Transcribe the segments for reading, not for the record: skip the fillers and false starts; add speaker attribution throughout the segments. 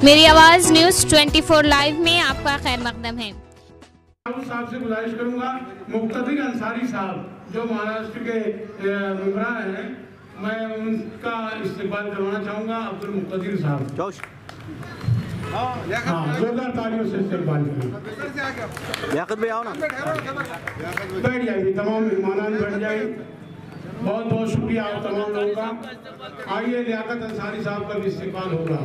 Speaker 1: मेरी आवाज news 24 live में आपका खैर मकदम है।
Speaker 2: साहब से गुजारिश करूंगा, मुक्तदिर अंसारी साहब जो महाराष्ट्र के मेंबर हैं, मैं उनका इस्तेमाल करवाना चाहूंगा। अब्दुल मुक्तदिर साहब जोरदार तालियों से इस्तेमाल करें।
Speaker 3: याकूत भाई आओ ना,
Speaker 2: बैठ जाइए, तमाम मेहमान बैठ जाइए। बहुत बहुत शुक्रिया आप तमाम लोगों का। आइए, लियाकत अंसारी साहब का भी इस्तेमाल होगा।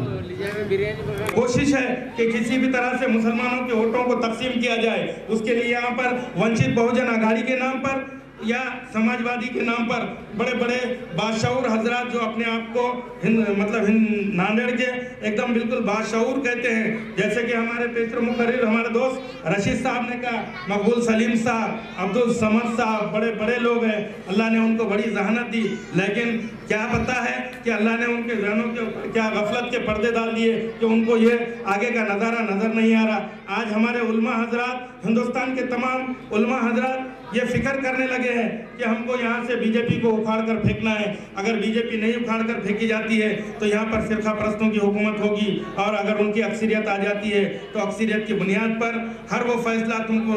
Speaker 4: कोशिश है कि किसी भी तरह से मुसलमानों के वोटों को तकसीम किया जाए, उसके लिए यहाँ पर वंचित बहुजन आघाड़ी के नाम पर या समाजवादी के नाम पर बड़े बड़े बाशऊर हजरात जो अपने आप को नांदेड़ के एकदम बिल्कुल बाशऊर कहते हैं, जैसे कि हमारे पेशर मुकर्रिर हमारे दोस्त रशीद साहब ने कहा, मकबूल सलीम साहब, अब्दुल समद साहब, बड़े बड़े लोग हैं। अल्लाह ने उनको बड़ी जहानत दी, लेकिन क्या पता है कि अल्लाह ने उनके जहनों के ऊपर क्या गफलत के पर्दे डाल दिए कि उनको ये आगे का नज़ारा नज़र नहीं आ रहा। आज हमारे उलमा हजरात, हिंदुस्तान के तमाम उलमा हजरात ये फिक्र करने लगे हैं कि हमको यहाँ से बीजेपी को उखाड़ कर फेंकना है। अगर बीजेपी नहीं उखाड़ कर फेंकी जाती है तो यहाँ पर फिरका परस्तों की हुकूमत होगी, और अगर उनकी अक्सरियत आ जाती है तो अक्सरियत की बुनियाद पर हर वो फैसला तुमको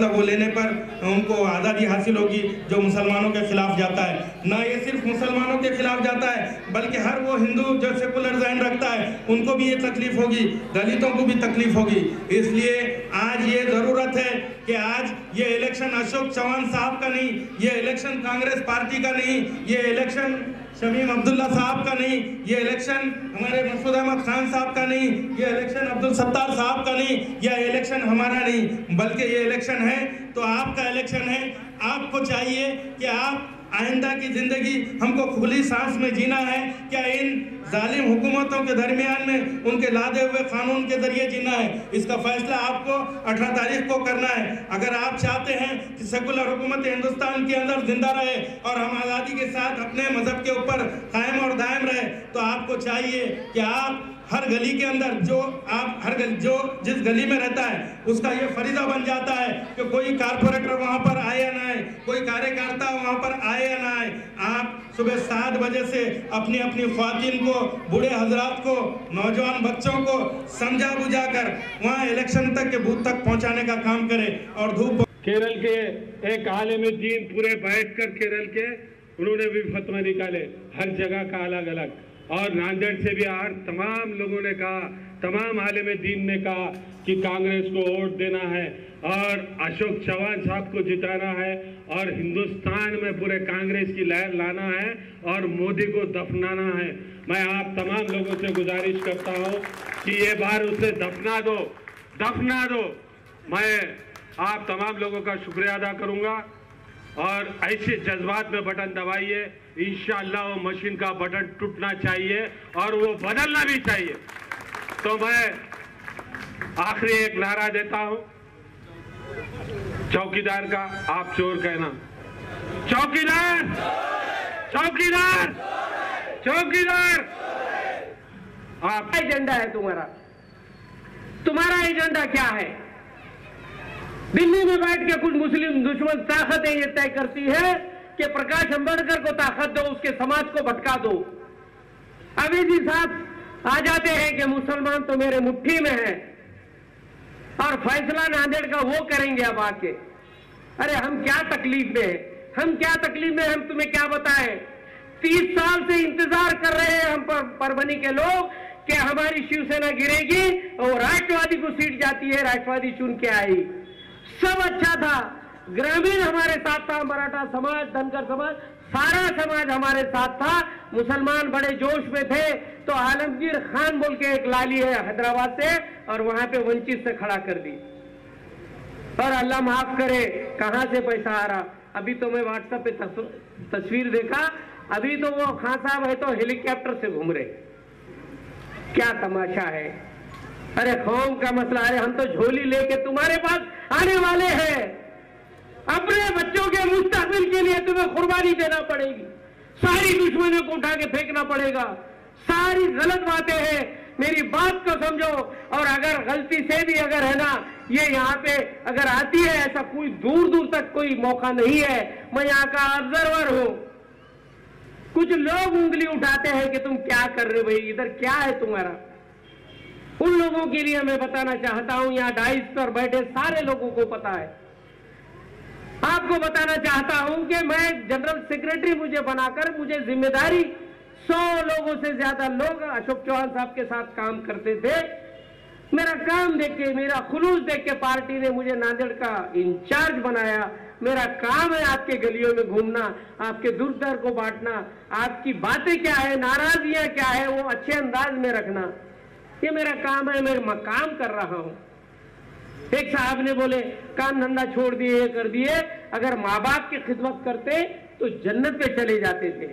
Speaker 4: वो लेने पर उनको आज़ादी हासिल होगी जो मुसलमानों के खिलाफ जाता है। ना ये सिर्फ मुसलमानों के खिलाफ जाता है, बल्कि हर वो हिंदू जो सेकुलर ज़हन रखता है उनको भी ये तकलीफ होगी, दलितों को भी तकलीफ होगी। इसलिए आज ये ज़रूरत है कि आज ये इलेक्शन अशोक चौहान साहब का नहीं, ये इलेक्शन कांग्रेस पार्टी का नहीं, ये इलेक्शन शमीम अब्दुल्ला साहब का नहीं, ये इलेक्शन हमारे मसूद अहमद खान साहब का नहीं, ये इलेक्शन अब्दुल सत्तार साहब का नहीं, यह इलेक्शन हमारा नहीं, बल्कि ये इलेक्शन है तो आपका इलेक्शन है। आपको चाहिए कि आप आइंदा की जिंदगी हमको खुली सांस में जीना है, क्या इन जालिम हुकूमतों के दरमियान में उनके लादे हुए कानून के जरिए जीना है, इसका फैसला आपको 18 तारीख को करना है। अगर आप चाहते हैं कि सेकुलर हुकूमत हिंदुस्तान के अंदर जिंदा रहे और हम आज़ादी के साथ अपने मजहब के ऊपर कायम और दायम रहे, तो आपको चाहिए कि आप हर गली के अंदर जो जिस गली में रहता है उसका ये फरीजा बन जाता है कि कोई कारपोरेटर वहाँ पर आए या ना आए, कोई कार्यकर्ता वहाँ पर आए या ना आए, आप सुबह 7 बजे से अपनी अपनी ख्वातीन को, बूढ़े हजरात को, नौजवान बच्चों को समझा बुझा कर वहाँ इलेक्शन तक के बूथ तक पहुँचाने का काम करें। और धूप
Speaker 5: केरल के एक आलिम दीन पूरे बैठकर केरल के उन्होंने भी फतवा निकाले, हर जगह का अलग अलग, और नांदेड़ से भी तमाम लोगों ने कहा, तमाम आलिम दीन ने कहा कि कांग्रेस को वोट देना है और अशोक चौहान साहब को जिताना है और हिंदुस्तान में पूरे कांग्रेस की लहर लाना है और मोदी को दफनाना है। मैं आप तमाम लोगों से गुजारिश करता हूं कि ये बार उसे दफना दो। मैं आप तमाम लोगों का शुक्रिया अदा करूंगा और ऐसे जज्बात में बटन दबाइए, इंशाअल्लाह वो मशीन का बटन टूटना चाहिए और वो बदलना भी चाहिए। तो मैं आखिरी एक नारा देता हूं चौकीदार का, आप चोर कहना, चौकीदार चौकीदार चौकीदार। आप
Speaker 6: एजेंडा है तुम्हारा एजेंडा क्या है? दिल्ली में बैठ के कुछ मुस्लिम दुश्मन ताकतें ये तय करती है कि प्रकाश अंबेडकर को ताकत दो, उसके समाज को भटका दो। अभी जी साहब आ जाते हैं कि मुसलमान तो मेरे मुट्ठी में है और फैसला नांदेड़ का वो करेंगे अब आके। अरे हम क्या तकलीफ में हैं, हम तुम्हें क्या बताएं? 30 साल से इंतजार कर रहे हैं हम परभनी के लोग कि हमारी शिवसेना गिरेगी और राष्ट्रवादी को सीट जाती है, राष्ट्रवादी चुन के आई। सब अच्छा था, ग्रामीण हमारे साथ था, मराठा समाज, धनगर समाज, सारा समाज हमारे साथ था, मुसलमान बड़े जोश में थे। तो आलमगीर खान बोल के एक लाली है हैदराबाद से, और वहां पे वंचित से खड़ा कर दी। और अल्लाह माफ करे कहां से पैसा आ रहा। अभी तो मैं व्हाट्सएप पे तस्वीर देखा, अभी तो वो खान साहब है तो हेलीकॉप्टर से घूम रहे। क्या तमाशा है? अरे कौम का मसला है, हम तो झोली लेके तुम्हारे पास आने वाले हैं। अपने बच्चों के मुस्तकबिल के लिए तुम्हें कुर्बानी देना पड़ेगी, सारी दुश्मनियों को उठा के फेंकना पड़ेगा। सारी गलत बातें हैं, मेरी बात को समझो। और अगर गलती से भी अगर है ना ये यहाँ पे अगर आती है, ऐसा कोई दूर दूर तक कोई मौका नहीं है। मैं यहाँ का ऑब्जर्वर हूं। कुछ लोग उंगली उठाते हैं कि तुम क्या कर रहे हो भाई, इधर क्या है तुम्हारा? उन लोगों के लिए मैं बताना चाहता हूं, यहाँ डाइस पर बैठे सारे लोगों को पता है, आपको बताना चाहता हूं कि मैं जनरल सेक्रेटरी मुझे बनाकर मुझे जिम्मेदारी 100 लोगों से ज्यादा लोग अशोक चौहान साहब के साथ काम करते थे। मेरा काम देख के, मेरा खुलूस देख के पार्टी ने मुझे नांदेड़ का इंचार्ज बनाया। मेरा काम है आपके गलियों में घूमना, आपके दुख दर्द को बांटना, आपकी बातें क्या है, नाराजगियां क्या है, वो अच्छे अंदाज में रखना। ये मेरा काम है, मैं काम कर रहा हूं। एक साहब ने बोले काम धंधा छोड़ दिए, ये कर दिए, अगर माँ बाप की खिदमत करते तो जन्नत पे चले जाते थे।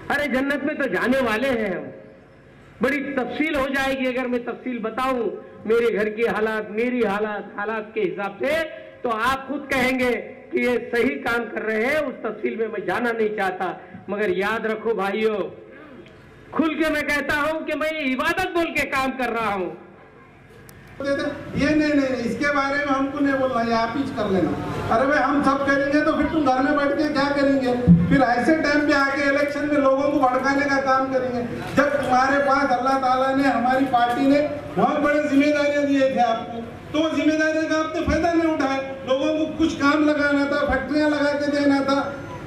Speaker 6: अरे जन्नत में तो जाने वाले हैं हम। बड़ी तफसील हो जाएगी अगर मैं तफसील बताऊं मेरे घर की हालात, मेरी हालात के हिसाब से, तो आप खुद कहेंगे कि ये सही काम कर रहे हैं। उस तफसील में मैं जाना नहीं चाहता, मगर याद रखो भाइयों, खुल के मैं कहता हूं कि मैं इबादत बोल के काम कर रहा हूं।
Speaker 3: ये नहीं, इसके बारे में हमको नहीं बोलना, ये आप ही कर लेना। अरे भाई हम सब करेंगे तो फिर तुम घर में बैठ के क्या करेंगे? फिर ऐसे टाइम पे आके इलेक्शन में लोगों को भड़काने का काम करेंगे, जब तुम्हारे पास अल्लाह ताला ने, हमारी पार्टी ने बहुत बड़ी जिम्मेदारियां दिए थे आपको, तो वो जिम्मेदारी का आपने फायदा नहीं उठाया। लोगों को कुछ काम लगाना था, फैक्ट्रियां लगा के देना था,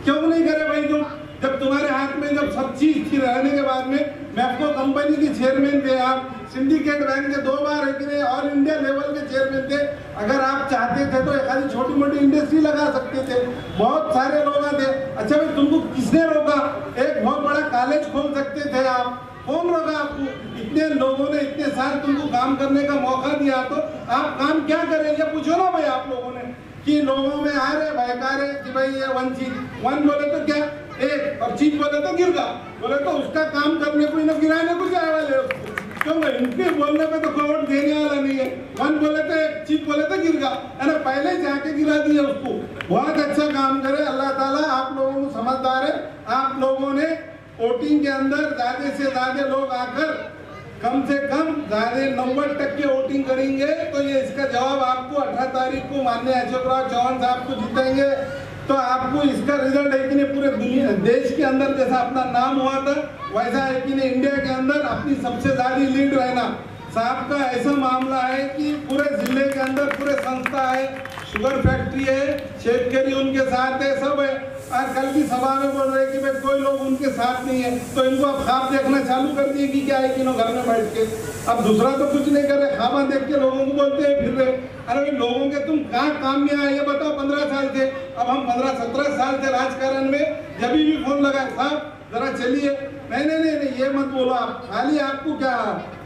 Speaker 3: क्यों नहीं करे भाई तुम? जब तुम्हारे हाथ में जब सब चीज थी, रहने के बाद में मैप्को कंपनी के चेयरमैन थे आप, सिंडिकेट बैंक के 2 बार है कि नहीं, ऑल इंडिया लेवल के चेयरमैन थे। अगर आप चाहते थे तो एक छोटी मोटी इंडस्ट्री लगा सकते थे, बहुत सारे लोग थे। अच्छा भाई तुमको किसने रोका? एक बहुत बड़ा कॉलेज खोल सकते थे आप, कौन रोका आपको? इतने लोगों ने इतने साल तुमको काम करने का मौका दिया, तो आप काम क्या करें? ये पूछो ना भाई आप लोगों ने कि लोगों में आ रहे बहकारे कि भाई ये वन चीज, वन बोले तो क्या एक, और चीज बोले तो गिरगा, बोले तो उसका काम करने को न गिराने को जाए वाले उसको, क्यों भाई? इनके बोलने पे तो कोई वोट देने वाला नहीं है। वन बोले तो एक, चीज बोले तो गिरगा, अरे पहले जाके गिरा दिया उसको। बहुत अच्छा काम करे अल्लाह ताला, आप लोगों को समझदार है। आप लोगों ने वोटिंग के अंदर ज्यादा से ज्यादा लोग आकर कम से कम ज्यादा 90% वोटिंग करेंगे, तो ये इसका जवाब आपको 18 तारीख को माननीय अशोकराव चौहान साहब को जीतेंगे तो आपको इसका रिजल्ट है कि नहीं, पूरे दुनिया देश के अंदर जैसा अपना नाम हुआ था वैसा है कि नहीं, इंडिया के अंदर अपनी सबसे ज्यादा लीड रहना। साहब का ऐसा मामला है कि पूरे जिले के अंदर पूरे संस्था है, शुगर फैक्ट्री है, शेतकरी उनके साथ है, सब है। और कल की सभा में बोल रहे कि भाई कोई लोग उनके साथ नहीं है, तो इनको अब ख्वाब देखना चालू कर दिए कि क्या है कि घर में बैठ के अब दूसरा तो कुछ नहीं कर रहे, ख्वाबा देख के लोगों को बोलते हैं फिर रहे। अरे भाई लोगों के तुम कहाँ काम में आए ये बताओ। 15 साल थे, अब हम 15-17 साल थे राजकारण में, जब भी फोन लगाए साहब जरा चलिए, नहीं ये मत बोलो आप, खाली आपको क्या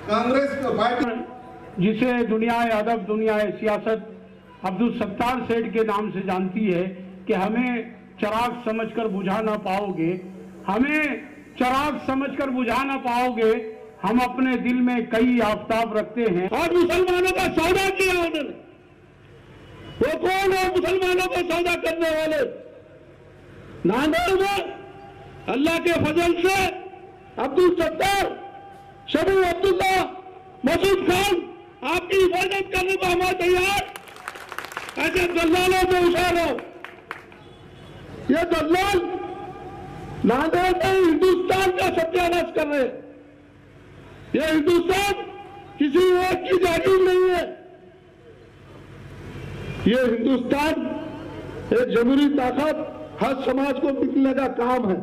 Speaker 3: कांग्रेस पार्टी
Speaker 7: जिसे दुनिया अदब, दुनिया सियासत अब्दुल सत्तार सेठ के नाम से जानती है कि हमें चिराग समझकर बुझा ना पाओगे, हमें चिराग समझकर बुझा ना पाओगे, हम अपने दिल में कई आफताब रखते हैं। और मुसलमानों का सौदा किया उन्होंने, वो कौन है मुसलमानों को सौदा करने वाले? नांदेड़ में अल्लाह के फजल से अब्दुल सत्तार, शबीर अब्दुल्ला, मसूद खान, आपकी हिफाजत करने को हमारे तैयार। ऐसे दलालों पे उछालो, ये दलाल नांदेड़ में हिंदुस्तान का सत्यानाश कर रहे हैं। ये हिंदुस्तान किसी एक की जागीर नहीं है, ये हिंदुस्तान एक जमहूरी ताकत हर समाज को मिलने का काम है।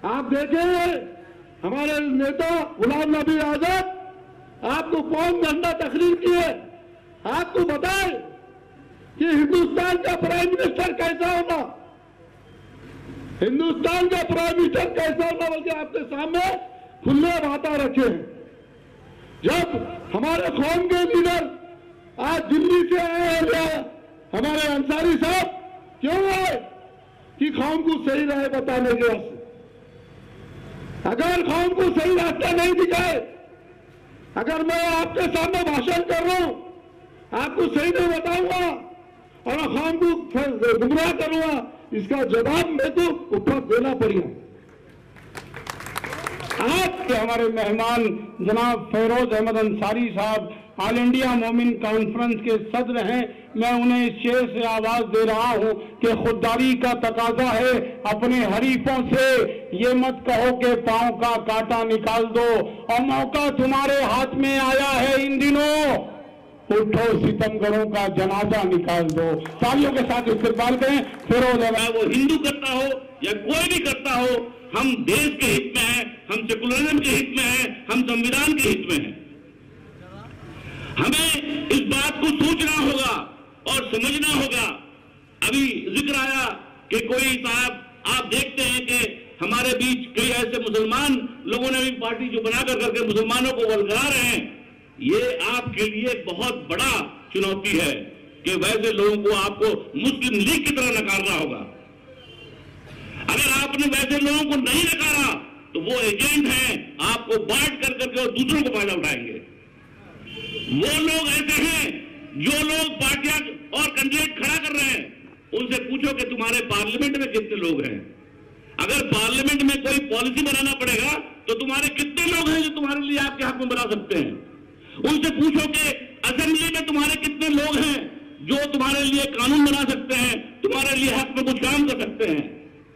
Speaker 7: आप देखेंगे हमारे नेता गुलाम नबी आजाद आपको कौन झंडा तकरीर किए, आपको बताए कि हिंदुस्तान का प्राइम मिनिस्टर कैसा होगा, हिंदुस्तान का प्राइम मिनिस्टर कैसा होगा, बल्कि आपके सामने खुले बातें रखे। जब हमारे कौम के लीडर आज दिल्ली से आए हैं, हमारे अंसारी साहब क्यों आए कि कौम को सही राह बताने के वास्ते। अगर कौम को सही रास्ता नहीं दिखाए, अगर मैं आपके सामने भाषण कर रहा हूं, आपको सही नहीं बताऊंगा और कौम को गुमराह करूंगा, इसका जवाब मैं तो ऊपर देना पड़ेगा। आज के हमारे मेहमान जनाब फेरोज अहमद अंसारी साहब ऑल इंडिया मोमिन कॉन्फ्रेंस के सदर हैं। मैं उन्हें इस शेर से आवाज दे रहा हूं कि खुददारी का तकाजा है अपने हरीफों से ये मत कहो कि पांव का कांटा निकाल दो, और मौका तुम्हारे हाथ में आया है इन दिनों, उठो सितमगरों का जनाजा निकाल दो। तालियों के साथ इस्तेमाल करें। फेरोज अहमद,
Speaker 8: वो हिंदू करता हो या कोई भी करता हो, हम देश के हित में हैं, हम सेकुलरिज्म के हित में हैं, हम संविधान के हित में हैं। हमें इस बात को सोचना होगा और समझना होगा। अभी जिक्र आया कि कोई साहब, आप देखते हैं कि हमारे बीच कई ऐसे मुसलमान लोगों ने भी पार्टी जो बनाकर करके मुसलमानों को वलगा रहे हैं। ये आपके लिए बहुत बड़ा चुनौती है कि वैसे लोगों को आपको मुस्लिम लीग की तरह नकारना होगा। अगर आपने वैसे लोगों को नहीं नकारा तो वो एजेंट हैं, आपको बांट कर करके और दूसरों को फायदा उठाएंगे। वो लोग ऐसे हैं जो लोग पार्टियां और कैंडिडेट खड़ा कर रहे हैं, उनसे पूछो कि तुम्हारे पार्लियामेंट में कितने लोग हैं। अगर पार्लियामेंट में कोई पॉलिसी बनाना पड़ेगा तो तुम्हारे कितने लोग हैं जो तुम्हारे लिए आपके हक में बना सकते हैं। उनसे पूछो कि असेंबली में तुम्हारे कितने लोग हैं जो तुम्हारे लिए कानून बना सकते हैं, तुम्हारे लिए हक में कुछ काम कर सकते हैं।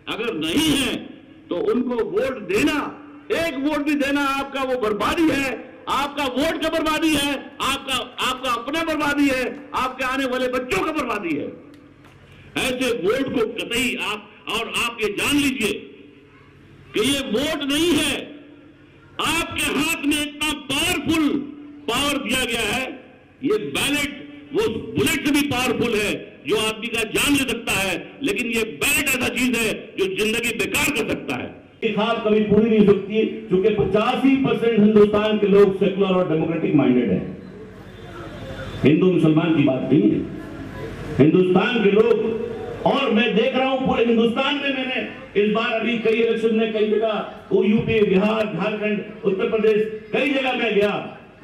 Speaker 8: अगर नहीं है तो उनको वोट देना, एक वोट भी देना आपका वो बर्बादी है। आपका वोट का बर्बादी है, आपका अपना बर्बादी है, आपके आने वाले बच्चों का बर्बादी है। ऐसे वोट को कतई आप ये जान लीजिए कि ये वोट नहीं है, आपके हाथ में इतना पावरफुल पावर दिया गया है। ये बैलेट वो बुलेट से भी पावरफुल है जो आदमी का जान ले सकता है, लेकिन ये बैलेट ऐसा चीज है जो जिंदगी बेकार कर सकता है।
Speaker 9: खाब कभी पूरी नहीं सकती, क्योंकि 85% हिंदुस्तान के लोग सेकुलर और डेमोक्रेटिक माइंडेड हैं। हिंदू मुसलमान की बात नहीं है, हिंदुस्तान के लोग। और मैं देख रहा हूं पूरे हिंदुस्तान में, मैंने इस बार अभी कई इलेक्शन में कई जगह यूपी, बिहार, झारखंड, उत्तर प्रदेश, कई जगह में गया।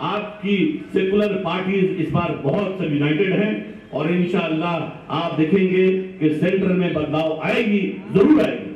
Speaker 9: आपकी सेकुलर पार्टीज इस बार बहुत सब यूनाइटेड हैं और इंशाअल्लाह आप देखेंगे कि सेंटर में बदलाव आएगी, जरूर आएगी।